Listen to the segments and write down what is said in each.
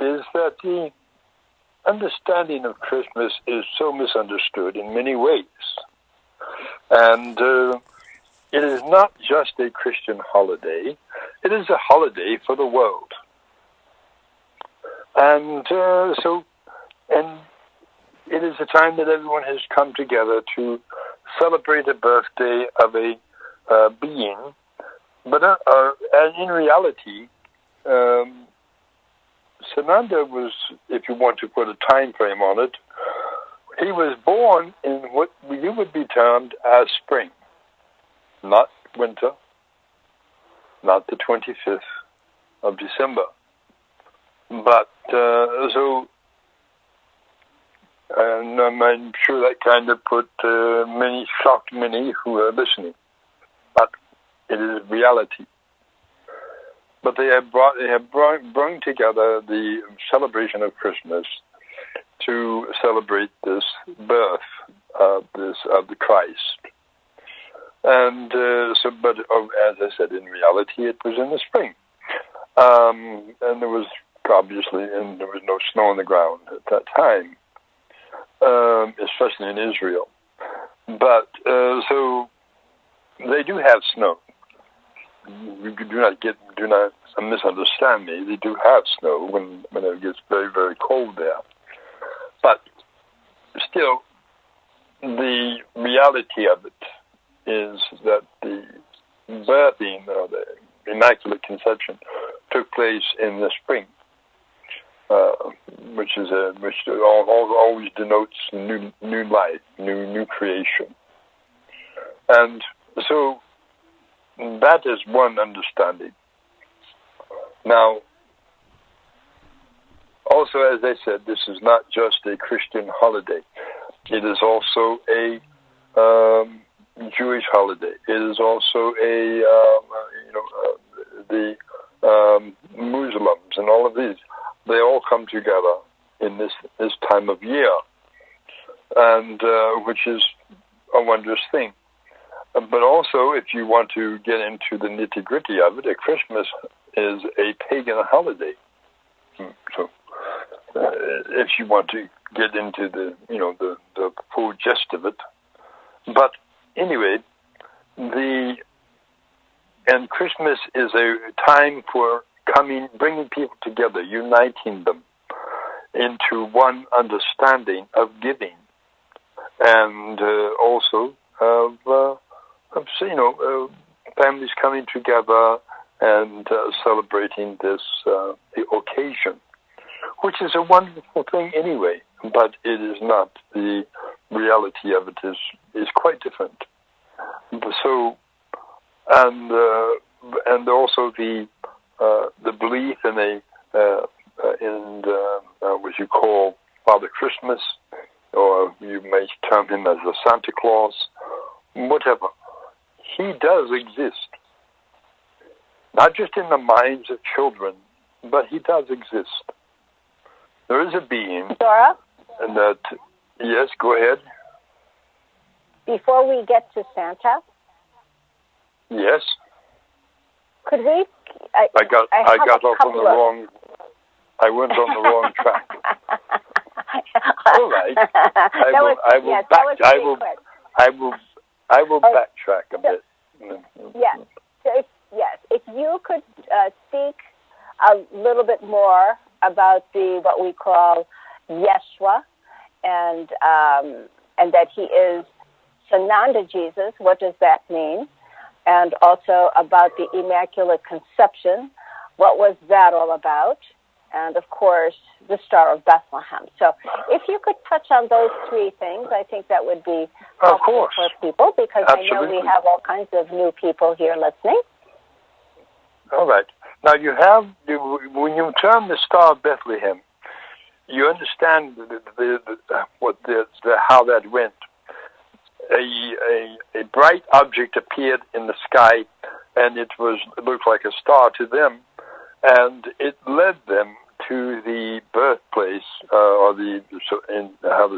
is that the understanding of Christmas is so misunderstood in many ways. And it is not just a Christian holiday. It is a holiday for the world. And and it is a time that everyone has come together to celebrate the birthday of a being. But in reality, Sananda was, if you want to put a time frame on it, he was born in what you would be termed as spring, not winter, not the 25th of December. But and I'm sure that kind of shocked many who are listening. But it is reality. But they have brought together the celebration of Christmas to celebrate this birth of the Christ. And but as I said, in reality, it was in the spring, and there was no snow on the ground at that time, especially in Israel. But so they do have snow. Do not misunderstand me. They do have snow when it gets very, very cold there. But still, the reality of it is that the birthing, or the Immaculate Conception, took place in the spring, which always denotes new life, new creation, and so that is one understanding. Now, also, as I said, this is not just a Christian holiday. It is also a Jewish holiday. It is also the Muslims and all of these. They all come together in this time of year, and which is a wondrous thing. But also, if you want to get into the nitty-gritty of it, Christmas is a pagan holiday. So, if you want to get into the full gist of it, but anyway, and Christmas is a time for bringing people together, uniting them into one understanding of giving, and also of families coming together and celebrating this the occasion, which is a wonderful thing anyway. But it is not. The reality of it is quite different. So, and also the belief in what you call Father Christmas, or you may term him as a Santa Claus, whatever. He does exist, not just in the minds of children, but he does exist. There is a being. Dora? And that, yes, go ahead. Before we get to Santa? Yes. Could we? I got off on the wrong. I went on the wrong track. All right. I will backtrack a bit. Yes. So if you could speak a little bit more about what we call Yeshua, and that he is Sananda Jesus. What does that mean? And also about the Immaculate Conception. What was that all about? And of course, the Star of Bethlehem. So, if you could touch on those three things, I think that would be helpful for people, because Absolutely. I know we have all kinds of new people here listening. All right. Now, when you term the Star of Bethlehem, you understand how that went. A bright object appeared in the sky, and it looked like a star to them, and it led them to the birthplace, how the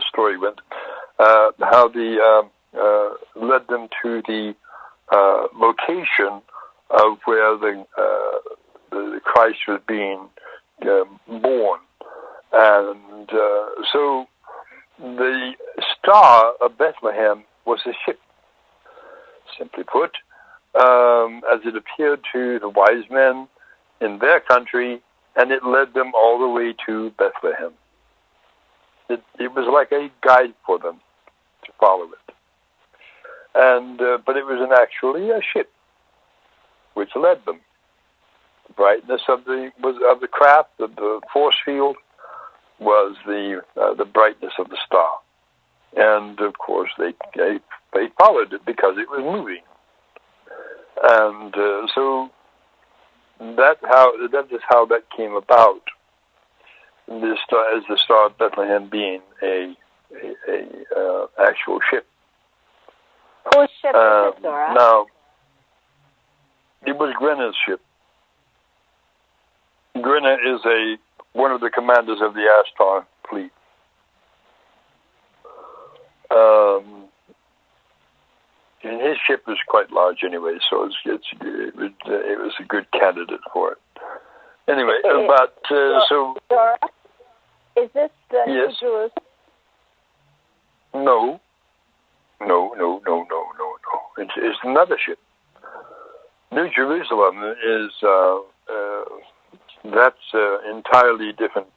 story went, led them to the location of where the Christ was being born. And so the Star of Bethlehem was a ship, simply put, as it appeared to the wise men in their country, and it led them all the way to Bethlehem. It was like a guide for them to follow it. And but it was actually a ship which led them. The brightness of the craft, the force field, was the brightness of the star, and of course they followed it because it was moving, and so that is how that came about. The Star of Bethlehem being a actual ship. Whose ship is it, Dora? Now, it was Grenna's ship. Grenna is one of the commanders of the Ashtar fleet. And his ship was quite large anyway, so it was a good candidate for it. Anyway, so Dora, is this the New yes. Jerusalem? No. It's another ship. New Jerusalem is that's an entirely different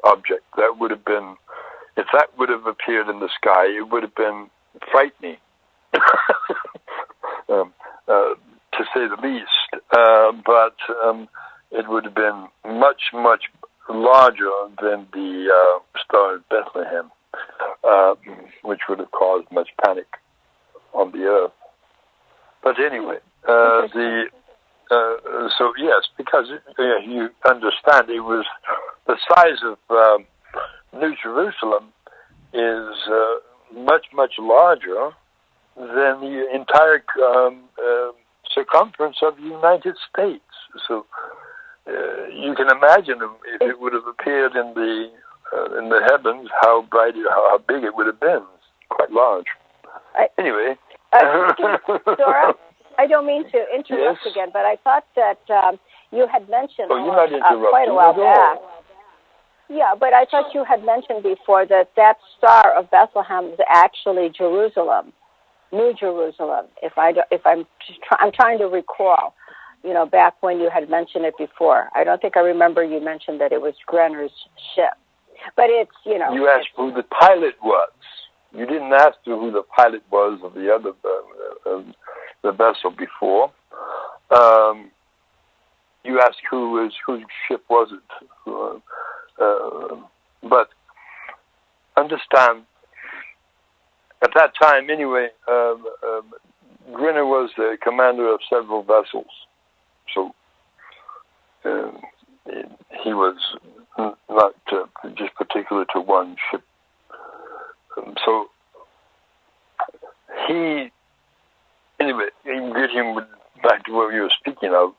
object. That would have been, if that would have appeared in the sky, it would have been frightening, to say the least. But it would have been much, much larger than the Star of Bethlehem, which would have caused much panic on the earth. But anyway, so yes, because you understand, it was the size of New Jerusalem is much, much larger than the entire circumference of the United States. So you can imagine if it would have appeared in the heavens, how bright, how big it would have been. Quite large. Anyway, Dora, I don't mean to interrupt yes. again, but I thought that you had mentioned you're not quite a while back. Yeah, but I thought you had mentioned before that Star of Bethlehem is actually Jerusalem, New Jerusalem. I'm trying to recall, back when you had mentioned it before. I don't think I remember you mentioned that it was Grenner's ship, but it's You asked who the pilot was. You didn't ask who the pilot was of the other the vessel before. You asked whose ship was it. But understand, at that time anyway, Grinner was the commander of several vessels. So he was not just particular to one ship. So anyway, getting back to what you were speaking of,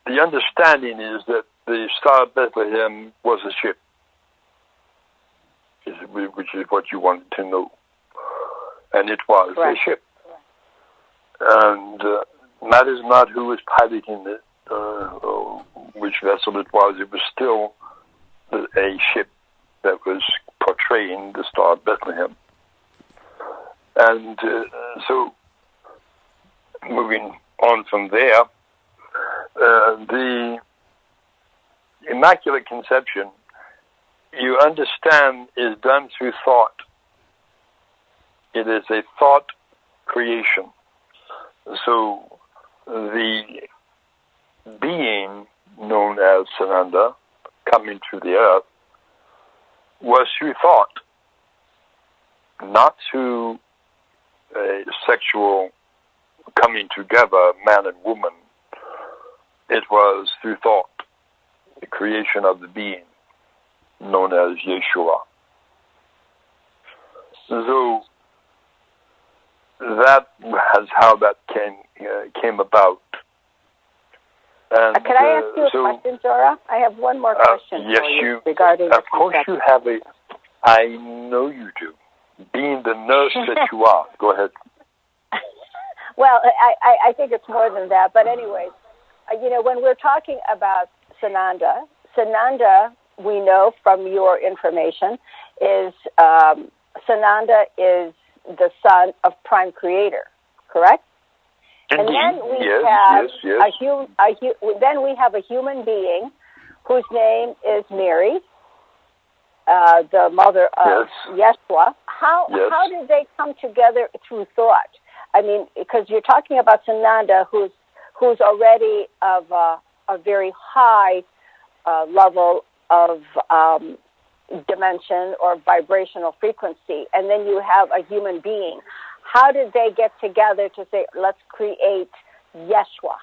the understanding is that the Star of Bethlehem was a ship, which is what you wanted to know. And it was a ship. And matters not who was piloting it, or which vessel it was still a ship that was portraying the Star of Bethlehem. And so, moving on from there, the Immaculate Conception, you understand, is done through thought. It is a thought creation. So, the being known as Sananda, coming to the earth, was through thought, not through a sexual coming together, man and woman. It was through thought, the creation of the being known as Yeshua. So that is how that came about. And, can I ask you a question, Zora? I have one more question yes, for you regarding of course you have I know you do. Being the nurse that you are. Go ahead. Well, I think it's more than that. But anyways, when we're talking about Sananda. Sananda, we know from your information, is Sananda is the son of Prime Creator, correct? Indeed. And then we have a human being whose name is Mary, the mother of Yeshua. How did they come together through thought? I mean, because you're talking about Sananda, who's already of a very high level of dimension or vibrational frequency, and then you have a human being. How did they get together to say, let's create Yeshua?